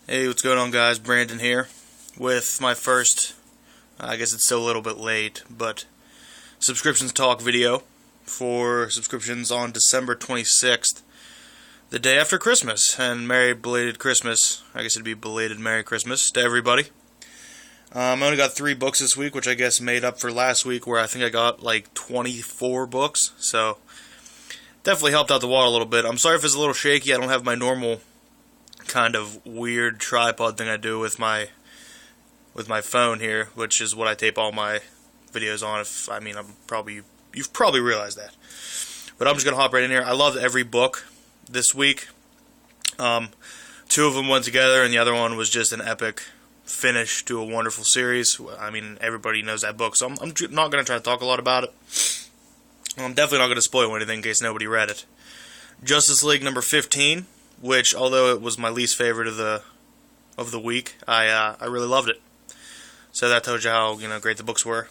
Hey, what's going on, guys? Brandon here with my first, I guess it's still a little bit late, but subscriptions talk video for subscriptions on December 26th, the day after Christmas. And Merry belated Christmas. I guess it'd be belated Merry Christmas to everybody. I only got 3 books this week, which I guess made up for last week where I think I got like 24 books, so definitely helped out the wall a little bit. I'm sorry if it's a little shaky. I don't have my normal kind of weird tripod thing I do with my phone here, which is what I tape all my videos on. You've probably realized that, but I'm just gonna hop right in here. I loved every book this week. 2 of them went together, and the other one was just an epic finish to a wonderful series. I mean, everybody knows that book, so I'm not gonna try to talk a lot about it. I'm definitely not gonna spoil anything in case nobody read it. Justice League number 15. Which, although it was my least favorite of the week, I really loved it. So that tells you how great the books were.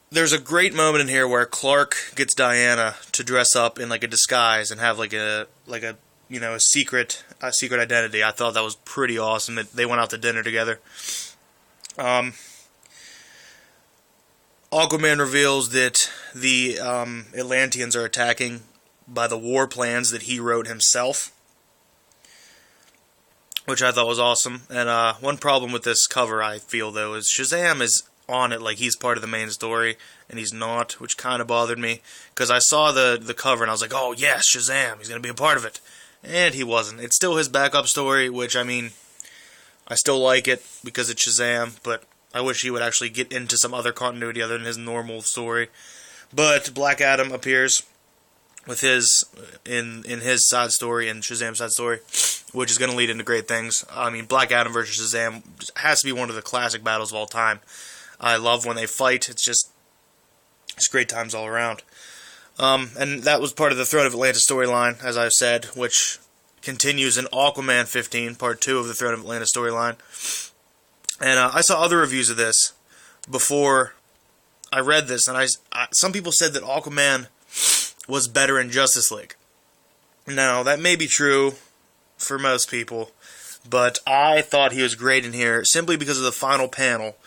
There's a great moment in here where Clark gets Diana to dress up in like a disguise and have like a secret identity. I thought that was pretty awesome. That they went out to dinner together. Aquaman reveals that the Atlanteans are attacking by the war plans that he wrote himself, which I thought was awesome. And one problem with this cover, I feel, though, is Shazam is on it like he's part of the main story, and he's not, which kind of bothered me, because I saw the cover and I was like, oh yes, Shazam, he's going to be a part of it. And he wasn't. It's still his backup story, which, I mean, I still like it because it's Shazam, but I wish he would actually get into some other continuity other than his normal story. But Black Adam appears with his in his side story and Shazam's side story, which is going to lead into great things. I mean, Black Adam versus Shazam has to be one of the classic battles of all time. I love when they fight. It's great times all around. And that was part of the Throne of Atlantis storyline, as I've said, which continues in Aquaman 15, part 2 of the Throne of Atlantis storyline. And I saw other reviews of this before I read this, and some people said that Aquaman was better in Justice League. Now, that may be true for most people, but I thought he was great in here simply because of the final panel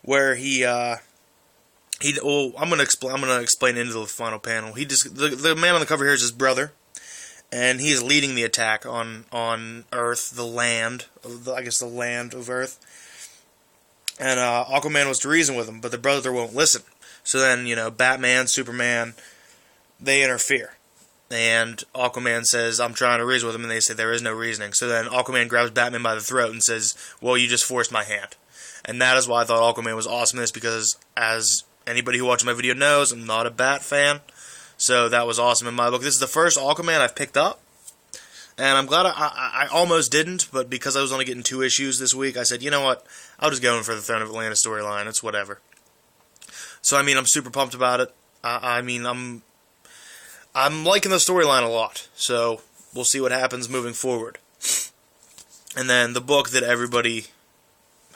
where I'm going to explain into the final panel. The man on the cover here is his brother, and he is leading the attack on Earth, the land of Earth. And Aquaman was to reason with him, but the brother won't listen. So then, Batman, Superman, they interfere. And Aquaman says, I'm trying to reason with him, and they say there is no reasoning. So then Aquaman grabs Batman by the throat and says, well, you just forced my hand. And that is why I thought Aquaman was awesome in this, because as anybody who watches my video knows, I'm not a Bat fan. So that was awesome in my book. This is the first Aquaman I've picked up. And I'm glad I almost didn't, but because I was only getting 2 issues this week, I said, you know what, I'll just go in for the Throne of Atlantis storyline. It's whatever. So, I mean, I'm super pumped about it. I'm liking the storyline a lot, so we'll see what happens moving forward. And then the book that everybody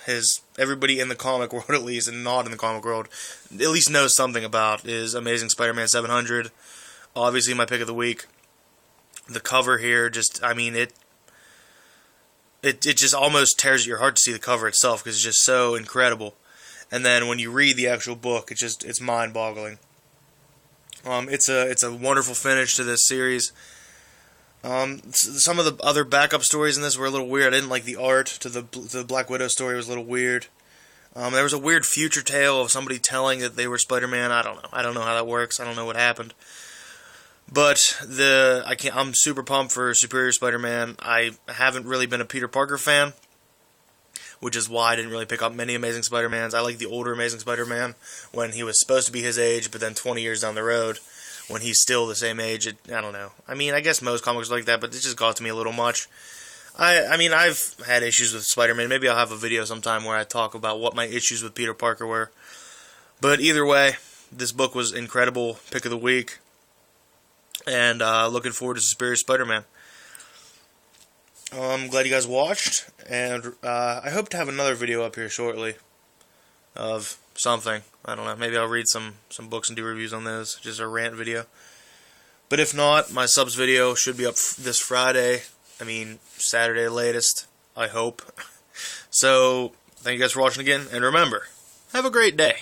in the comic world at least, and not in the comic world, at least knows something about, is Amazing Spider-Man 700. Obviously my pick of the week. The cover here it just almost tears at your heart to see the cover itself, because it's just so incredible. And then when you read the actual book, it's mind-boggling. It's a wonderful finish to this series. Some of the other backup stories in this were a little weird. I didn't like the art to the Black Widow story. It was a little weird. There was a weird future tale of somebody telling that they were Spider-Man. I don't know. I don't know how that works. I don't know what happened. But I'm super pumped for Superior Spider-Man. I haven't really been a Peter Parker fan, which is why I didn't really pick up many Amazing Spider-Mans. I like the older Amazing Spider-Man when he was supposed to be his age, but then 20 years down the road, when he's still the same age, I don't know. I mean, I guess most comics are like that, but it just got to me a little much. I've had issues with Spider-Man. Maybe I'll have a video sometime where I talk about what my issues with Peter Parker were. But either way, this book was incredible. Pick of the week. And looking forward to Superior Spider-Man. I'm glad you guys watched, and I hope to have another video up here shortly of something. I don't know, maybe I'll read some books and do reviews on those, just a rant video. But if not, my subs video should be up this Friday. I mean, Saturday latest, I hope. So, thank you guys for watching again, and remember, have a great day.